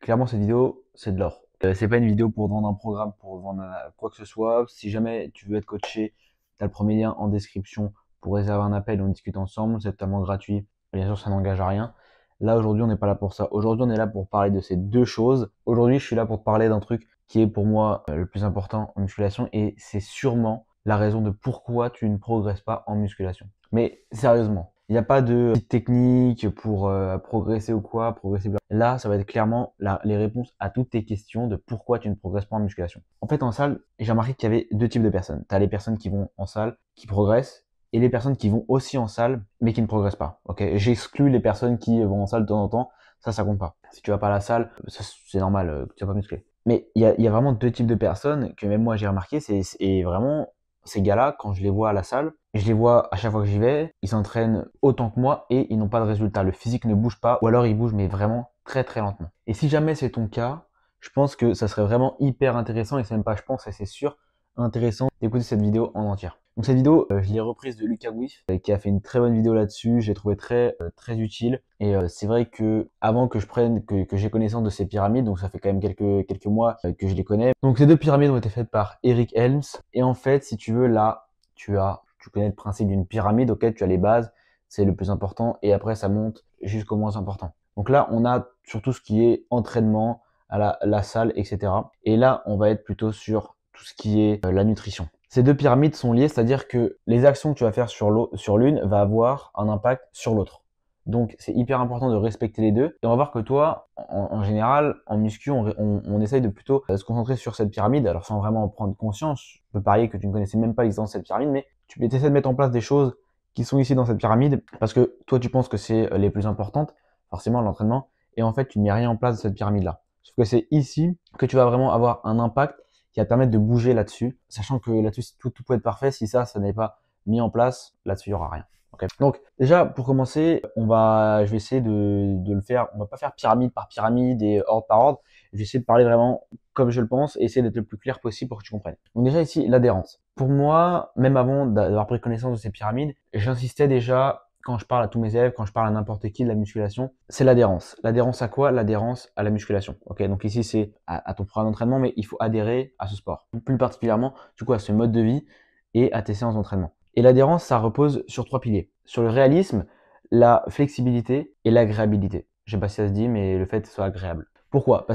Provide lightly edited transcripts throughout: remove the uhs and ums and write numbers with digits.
clairement, cette vidéo, c'est de l'or. C'est pas une vidéo pour vendre un programme, pour vendre quoi que ce soit. Si jamais tu veux être coaché, tu as le premier lien en description pour réserver un appel, on discute ensemble, c'est totalement gratuit. Bien sûr, ça n'engage à rien. Là, aujourd'hui, on n'est pas là pour ça. Aujourd'hui, on est là pour parler de ces deux choses. Aujourd'hui, je suis là pour te parler d'un truc qui est pour moi le plus important en musculation et c'est sûrement la raison de pourquoi tu ne progresses pas en musculation. Mais sérieusement, il n'y a pas de petite technique pour progresser ou quoi, progresser. Là, ça va être clairement les réponses à toutes tes questions de pourquoi tu ne progresses pas en musculation. En fait, en salle, j'ai remarqué qu'il y avait deux types de personnes. Tu as les personnes qui vont en salle, qui progressent, et les personnes qui vont aussi en salle, mais qui ne progressent pas. Ok, j'exclus les personnes qui vont en salle de temps en temps. Ça compte pas. Si tu vas pas à la salle, c'est normal, tu vas pas muscler. Mais il y a vraiment deux types de personnes que même moi j'ai remarqué. C'est vraiment ces gars-là, quand je les vois à la salle, je les vois à chaque fois que j'y vais, ils s'entraînent autant que moi et ils n'ont pas de résultat. Le physique ne bouge pas, ou alors il bouge mais vraiment très très lentement. Et si jamais c'est ton cas, je pense que ça serait vraiment hyper intéressant, et c'est même pas je pense, et c'est sûr, intéressant d'écouter cette vidéo en entière. Donc cette vidéo, je l'ai reprise de Lucas Gouif, qui a fait une très bonne vidéo là-dessus. Je l'ai trouvé très utile. Et c'est vrai que avant que je prenne, que j'ai connaissance de ces pyramides, donc ça fait quand même quelques mois que je les connais. Donc ces deux pyramides ont été faites par Eric Helms. Et en fait, si tu veux, là, tu connais le principe d'une pyramide, ok, tu as les bases, c'est le plus important, et après ça monte jusqu'au moins important. Donc là, on a surtout ce qui est entraînement, à la salle, etc. Et là, on va être plutôt sur tout ce qui est la nutrition. Ces deux pyramides sont liées, c'est-à-dire que les actions que tu vas faire sur l'une va avoir un impact sur l'autre. Donc c'est hyper important de respecter les deux. Et on va voir que toi, en général, en muscu, on essaye de plutôt se concentrer sur cette pyramide, alors sans vraiment en prendre conscience. Je peux parier que tu ne connaissais même pas l'existence de cette pyramide, mais tu essaies de mettre en place des choses qui sont ici dans cette pyramide, parce que toi tu penses que c'est les plus importantes, forcément l'entraînement, et en fait tu ne mets rien en place de cette pyramide-là. Sauf que c'est ici que tu vas vraiment avoir un impact qui va te permettre de bouger là-dessus, sachant que là-dessus tout peut être parfait. Si ça n'est pas mis en place, là-dessus il n'y aura rien. Okay. Donc déjà pour commencer, je vais essayer de le faire. On va pas faire pyramide par pyramide et ordre par ordre. Je vais essayer de parler vraiment comme je le pense et essayer d'être le plus clair possible pour que tu comprennes. Donc déjà ici l'adhérence. Pour moi, même avant d'avoir pris connaissance de ces pyramides, j'insistais déjà quand je parle à tous mes élèves, quand je parle à n'importe qui de la musculation, c'est l'adhérence. L'adhérence à quoi? L'adhérence à la musculation. Ok, donc ici c'est à ton programme d'entraînement, mais il faut adhérer à ce sport. Plus particulièrement, du coup, à ce mode de vie et à tes séances d'entraînement. Et l'adhérence, ça repose sur trois piliers. Sur le réalisme, la flexibilité et l'agréabilité. Je sais pas si ça se dit, mais le fait que ce soit agréable. Pourquoi?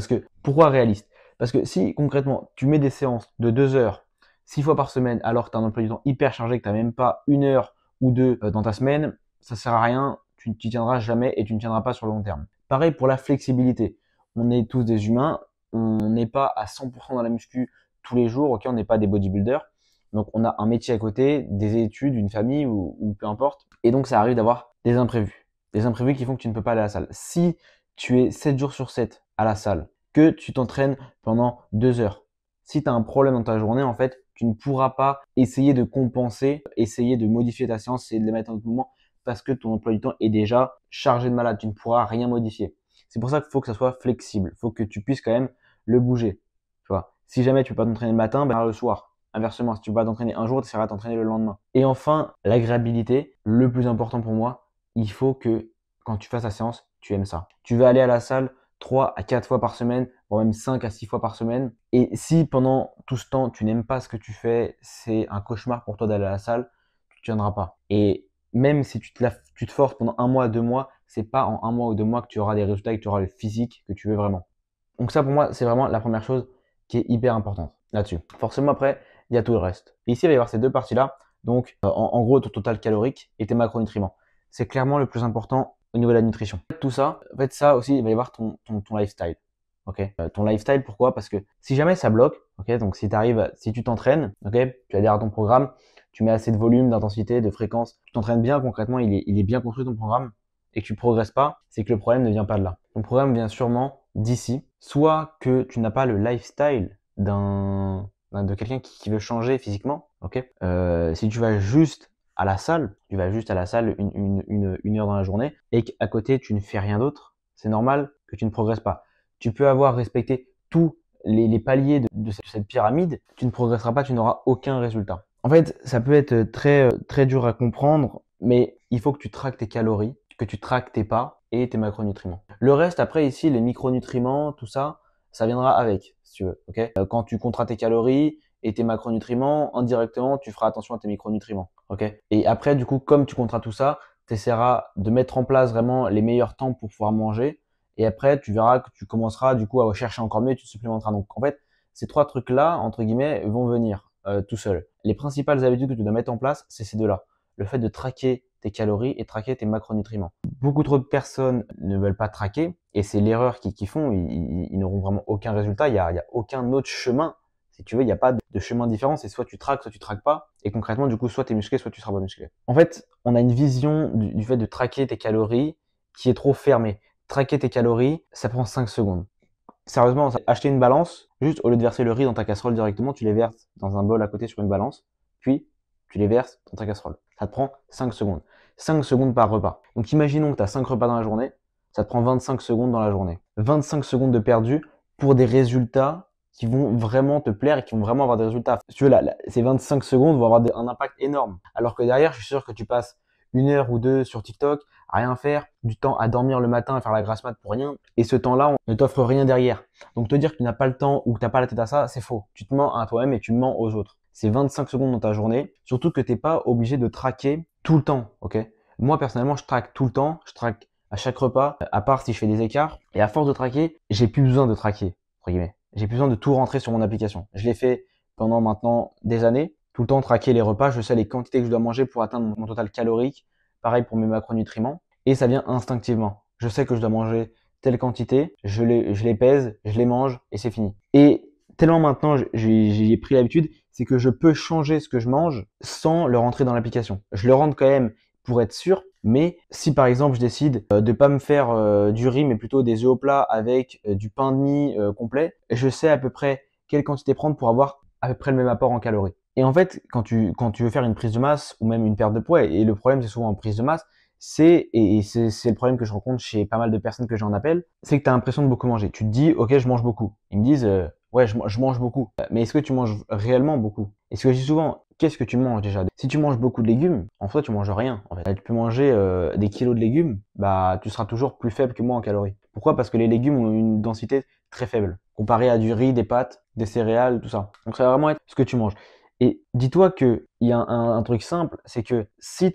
Pourquoi réaliste? Parce que si concrètement, tu mets des séances de 2 heures, 6 fois par semaine, alors que tu as un emploi du temps hyper chargé, que tu n'as même pas 1 heure ou 2 dans ta semaine, ça sert à rien, tu ne t'y tiendras jamais et tu ne tiendras pas sur le long terme. Pareil pour la flexibilité. On est tous des humains, on n'est pas à 100% dans la muscu tous les jours, ok, on n'est pas des bodybuilders. Donc on a un métier à côté, des études, une famille ou peu importe. Et donc ça arrive d'avoir des imprévus. Des imprévus qui font que tu ne peux pas aller à la salle. Si tu es 7 jours sur 7 à la salle, que tu t'entraînes pendant 2 heures, si tu as un problème dans ta journée, en fait, tu ne pourras pas essayer de compenser, essayer de modifier ta séance, essayer de la mettre en mouvement, parce que ton emploi du temps est déjà chargé de malade. Tu ne pourras rien modifier. C'est pour ça qu'il faut que ça soit flexible. Il faut que tu puisses quand même le bouger. Tu vois, si jamais tu peux pas t'entraîner le matin, ben le soir. Inversement, si tu vas t'entraîner un jour, tu essaieras de t'entraîner le lendemain. Et enfin, l'agréabilité, le plus important pour moi, il faut que quand tu fasses la séance, tu aimes ça. Tu vas aller à la salle 3 à 4 fois par semaine, voire même 5 à 6 fois par semaine. Et si pendant tout ce temps, tu n'aimes pas ce que tu fais, c'est un cauchemar pour toi d'aller à la salle, tu ne tiendras pas. Et même si tu te forces pendant 1 mois, 2 mois, c'est pas en 1 mois ou 2 mois que tu auras des résultats et que tu auras le physique que tu veux vraiment. Donc ça, pour moi, c'est vraiment la première chose qui est hyper importante là-dessus. Forcément, après, il y a tout le reste. Et ici, il va y avoir ces deux parties-là. Donc, en gros, ton total calorique et tes macronutriments. C'est clairement le plus important au niveau de la nutrition. Tout ça, en fait, ça aussi, il va y avoir ton lifestyle. Ok, ton lifestyle, pourquoi? Parce que si jamais ça bloque, ok, donc si tu t'entraînes, ok, tu adhères à ton programme, tu mets assez de volume, d'intensité, de fréquence, tu t'entraînes bien concrètement, il est bien construit ton programme, et que tu progresses pas, c'est que le problème ne vient pas de là. Ton problème vient sûrement d'ici, soit que tu n'as pas le lifestyle de quelqu'un qui veut changer physiquement, ok. Si tu vas juste à la salle, une heure dans la journée, et qu'à côté tu ne fais rien d'autre, c'est normal que tu ne progresses pas. Tu peux avoir respecté tous les paliers de cette pyramide, tu ne progresseras pas, tu n'auras aucun résultat. En fait, ça peut être très dur à comprendre, mais il faut que tu traques tes calories, que tu traques tes pas et tes macronutriments. Le reste, après ici, les micronutriments, tout ça, ça viendra avec, si tu veux. Ok. Quand tu compteras tes calories et tes macronutriments, indirectement, tu feras attention à tes micronutriments. Ok. Et après, du coup, comme tu compteras tout ça, tu essaieras de mettre en place vraiment les meilleurs temps pour pouvoir manger. Et après, tu verras que tu commenceras du coup à chercher encore mieux et tu supplémenteras. Donc en fait, ces trois trucs-là, entre guillemets, vont venir tout seuls. Les principales habitudes que tu dois mettre en place, c'est ces deux-là. Le fait de traquer tes calories et traquer tes macronutriments. Beaucoup trop de personnes ne veulent pas traquer et c'est l'erreur qu'ils font. Ils n'auront vraiment aucun résultat. Il y a aucun autre chemin. Si tu veux, il n'y a pas de chemin différent. C'est soit tu traques, soit tu traques pas. Et concrètement, du coup, soit tu es musclé, soit tu seras pas musclé. En fait, on a une vision du fait de traquer tes calories qui est trop fermée. Traquer tes calories, ça prend 5 secondes. Sérieusement, acheter une balance, juste au lieu de verser le riz dans ta casserole directement, tu les verses dans un bol à côté sur une balance, puis tu les verses dans ta casserole. Ça te prend 5 secondes. 5 secondes par repas. Donc imaginons que tu as 5 repas dans la journée, ça te prend 25 secondes dans la journée. 25 secondes de perdu pour des résultats qui vont vraiment te plaire et qui vont vraiment avoir des résultats. Si tu veux, ces 25 secondes vont avoir un impact énorme. Alors que derrière, je suis sûr que tu passes 1 heure ou 2 sur TikTok à rien faire, du temps à dormir le matin, à faire la grasse mat pour rien. Et ce temps-là, on ne t'offre rien derrière. Donc te dire que tu n'as pas le temps ou que tu n'as pas la tête à ça, c'est faux. Tu te mens à toi-même et tu mens aux autres. C'est 25 secondes dans ta journée. Surtout que tu n'es pas obligé de traquer tout le temps. Ok. Moi, personnellement, je traque tout le temps. Je traque à chaque repas, à part si je fais des écarts. Et à force de traquer, j'ai plus besoin de traquer, entre guillemets. J'ai plus besoin de tout rentrer sur mon application. Je l'ai fait pendant maintenant des années. Tout le temps traquer les repas. Je sais les quantités que je dois manger pour atteindre mon total calorique. Pareil pour mes macronutriments. Et ça vient instinctivement. Je sais que je dois manger telle quantité, je les pèse, je les mange et c'est fini. Et tellement maintenant j'ai pris l'habitude, c'est que je peux changer ce que je mange sans le rentrer dans l'application. Je le rentre quand même pour être sûr, mais si par exemple je décide de pas me faire du riz mais plutôt des œufs au plat avec du pain de mie complet, je sais à peu près quelle quantité prendre pour avoir à peu près le même apport en calories. Et en fait, quand tu veux faire une prise de masse ou même une perte de poids, et le problème c'est souvent en prise de masse, c'est le problème que je rencontre chez pas mal de personnes que j'en appelle, c'est que tu as l'impression de beaucoup manger. Tu te dis, ok, je mange beaucoup. Ils me disent, ouais, je mange beaucoup. Mais est-ce que tu manges réellement beaucoup? Et ce que je dis souvent, qu'est-ce que tu manges déjà? Si tu manges beaucoup de légumes, en soi, tu manges rien. En fait, tu peux manger des kilos de légumes, bah, tu seras toujours plus faible que moi en calories. Pourquoi? Parce que les légumes ont une densité très faible, comparé à du riz, des pâtes, des céréales, tout ça. Donc ça va vraiment être ce que tu manges. Et dis-toi que il y a un truc simple, c'est que si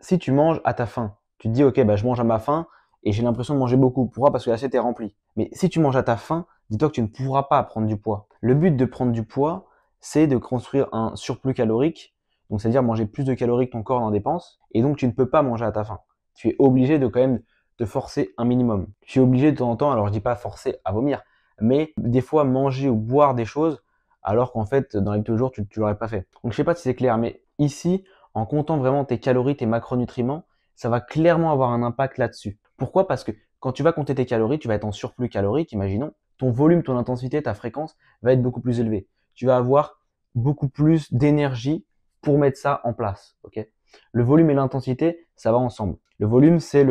si tu manges à ta faim, tu te dis ok, bah je mange à ma faim et j'ai l'impression de manger beaucoup. Pourquoi? Parce que l'assiette est remplie. Mais si tu manges à ta faim, dis-toi que tu ne pourras pas prendre du poids. Le but de prendre du poids, c'est de construire un surplus calorique, donc c'est-à-dire manger plus de calories que ton corps en dépense, et donc tu ne peux pas manger à ta faim. Tu es obligé de quand même te forcer un minimum. Tu es obligé de temps en temps, alors je dis pas forcer à vomir, mais des fois manger ou boire des choses alors qu'en fait, dans les deux jours, tu l'aurais pas fait. Donc, je sais pas si c'est clair, mais ici, en comptant vraiment tes calories, tes macronutriments, ça va clairement avoir un impact là-dessus. Pourquoi? Parce que quand tu vas compter tes calories, tu vas être en surplus calorique, imaginons. Ton volume, ton intensité, ta fréquence va être beaucoup plus élevée. Tu vas avoir beaucoup plus d'énergie pour mettre ça en place. Ok? Le volume et l'intensité, ça va ensemble. Le volume, c'est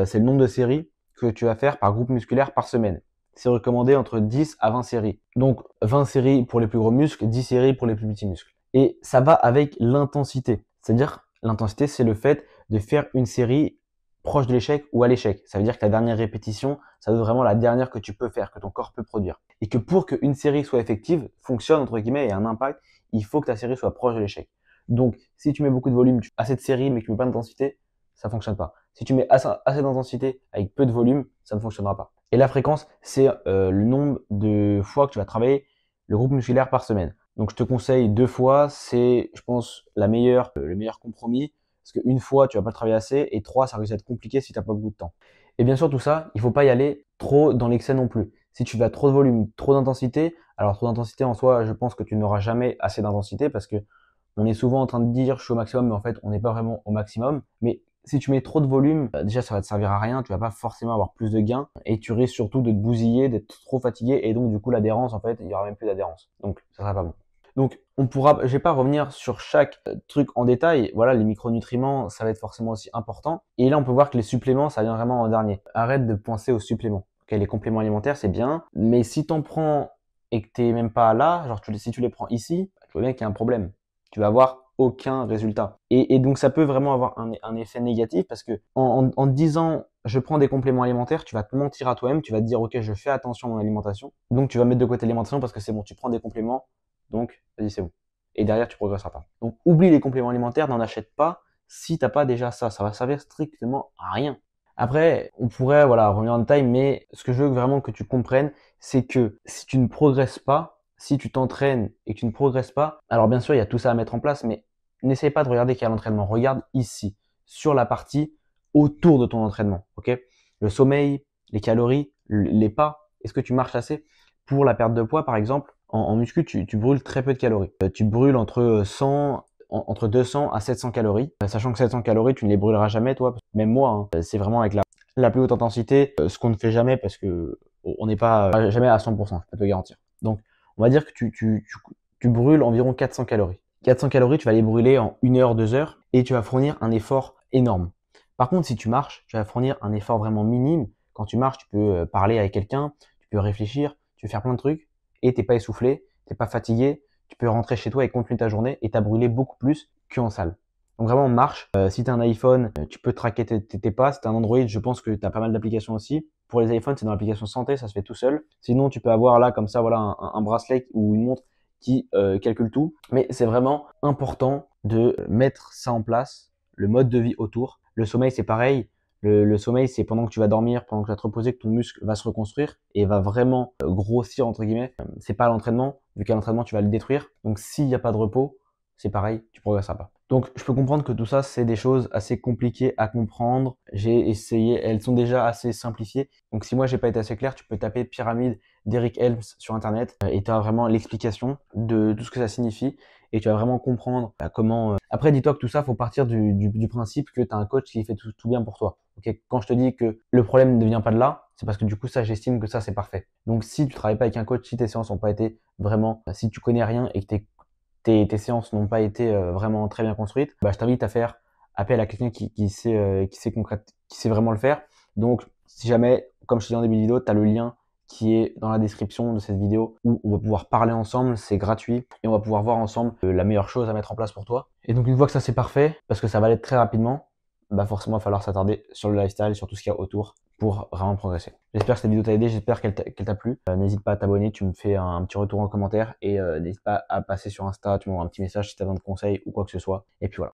c'est le nombre de séries que tu vas faire par groupe musculaire par semaine. C'est recommandé entre 10 à 20 séries. Donc 20 séries pour les plus gros muscles, 10 séries pour les plus petits muscles. Et ça va avec l'intensité. C'est-à-dire, l'intensité, c'est le fait de faire une série proche de l'échec ou à l'échec. Ça veut dire que la dernière répétition, ça veut vraiment la dernière que tu peux faire, que ton corps peut produire. Et que pour qu'une série soit effective, fonctionne entre guillemets et ait un impact, il faut que ta série soit proche de l'échec. Donc, si tu mets beaucoup de volume, assez de séries mais que tu mets pas d'intensité, ça fonctionne pas. Si tu mets assez d'intensité avec peu de volume, ça ne fonctionnera pas. Et la fréquence, c'est le nombre de fois que tu vas travailler le groupe musculaire par semaine. Donc je te conseille 2 fois, c'est je pense le meilleur compromis, parce qu'une fois tu vas pas le travailler assez, et 3 ça risque d'être compliqué si tu n'as pas beaucoup de temps. Et bien sûr tout ça, il faut pas y aller trop dans l'excès non plus. Si tu vas trop de volume, trop d'intensité, alors trop d'intensité en soi, je pense que tu n'auras jamais assez d'intensité parce que on est souvent en train de dire je suis au maximum, mais en fait on n'est pas vraiment au maximum. Mais si tu mets trop de volume, déjà ça va te servir à rien, tu vas pas forcément avoir plus de gains et tu risques surtout de te bousiller, d'être trop fatigué et donc du coup l'adhérence en fait, il y aura même plus d'adhérence. Donc ça sera pas bon. Donc je vais pas revenir sur chaque truc en détail. Voilà, les micronutriments, ça va être forcément aussi important. Et là on peut voir que les suppléments, ça vient vraiment en dernier. Arrête de penser aux suppléments. Okay, les compléments alimentaires, c'est bien, mais si t'en prends et que t'es même pas là, genre si tu les prends ici, tu vois bien qu'il y a un problème. Tu vas avoir aucun résultat. Et donc ça peut vraiment avoir un effet négatif parce que en te disant je prends des compléments alimentaires, tu vas te mentir à toi-même, tu vas te dire ok je fais attention à mon alimentation, donc tu vas mettre de côté l'alimentation parce que c'est bon, tu prends des compléments, donc vas-y c'est bon. Et derrière tu progresseras pas. Donc oublie les compléments alimentaires, n'en achète pas si t'as pas déjà ça, ça va servir strictement à rien. Après, on pourrait revenir en détail, mais ce que je veux vraiment que tu comprennes, c'est que si tu ne progresses pas, si tu t'entraînes et que tu ne progresses pas, alors bien sûr, il y a tout ça à mettre en place, mais n'essaye pas de regarder qu'il y a l'entraînement. Regarde ici, sur la partie autour de ton entraînement. Ok? Le sommeil, les calories, les pas, est-ce que tu marches assez? Pour la perte de poids, par exemple, en muscu, tu brûles très peu de calories. Tu brûles entre 200 à 700 calories, sachant que 700 calories, tu ne les brûleras jamais, toi. Même moi, hein, c'est vraiment avec la plus haute intensité, ce qu'on ne fait jamais parce que on n'est pas jamais à 100%, je peux te le garantir. Donc, on va dire que tu brûles environ 400 calories. 400 calories, tu vas les brûler en 1 heure, 2 heures et tu vas fournir un effort énorme. Par contre, si tu marches, tu vas fournir un effort vraiment minime. Quand tu marches, tu peux parler avec quelqu'un, tu peux réfléchir, tu peux faire plein de trucs et t'es pas essoufflé, t'es pas fatigué, tu peux rentrer chez toi et continuer ta journée et t'as brûlé beaucoup plus qu'en salle. Donc vraiment marche. Si tu as un iPhone, tu peux traquer tes pas. Si tu as un Android, je pense que tu as pas mal d'applications aussi. Pour les iPhones, c'est dans l'application santé, ça se fait tout seul. Sinon, tu peux avoir là comme ça un bracelet ou une montre qui calcule tout. Mais c'est vraiment important de mettre ça en place, le mode de vie autour. Le sommeil, c'est pareil. Le sommeil, c'est pendant que tu vas dormir, pendant que tu vas te reposer, que ton muscle va se reconstruire et va vraiment grossir, entre guillemets. C'est pas l'entraînement, vu qu'à l'entraînement, tu vas le détruire. Donc, s'il n'y a pas de repos, c'est pareil, tu progresseras pas. Donc, je peux comprendre que tout ça, c'est des choses assez compliquées à comprendre. J'ai essayé, elles sont déjà assez simplifiées. Donc, si moi, j'ai pas été assez clair, tu peux taper pyramide d'Eric Helms sur Internet et tu as vraiment l'explication de tout ce que ça signifie et tu vas vraiment comprendre comment... Après, dis-toi que tout ça, faut partir du principe que tu as un coach qui fait tout bien pour toi. Okay, quand je te dis que le problème ne vient pas de là, c'est parce que du coup, ça, j'estime que ça, c'est parfait. Donc, si tu travailles pas avec un coach, si tes séances n'ont pas été vraiment... Si tu connais rien et que tes séances n'ont pas été vraiment très bien construites, je t'invite à faire appel à quelqu'un qui sait vraiment le faire. Donc, si jamais, comme je te dis en début de vidéo, tu as le lien qui est dans la description de cette vidéo où on va pouvoir parler ensemble, c'est gratuit et on va pouvoir voir ensemble la meilleure chose à mettre en place pour toi. Et donc, une fois que ça c'est parfait, parce que ça va l'être très rapidement, forcément, il va falloir s'attarder sur le lifestyle, sur tout ce qu'il y a autour pour vraiment progresser. J'espère que cette vidéo t'a aidé, j'espère qu'elle t'a plu. N'hésite pas à t'abonner, tu me fais un petit retour en commentaire et n'hésite pas à passer sur Insta, tu m'envoies un petit message si tu as besoin de conseils ou quoi que ce soit. Et puis voilà.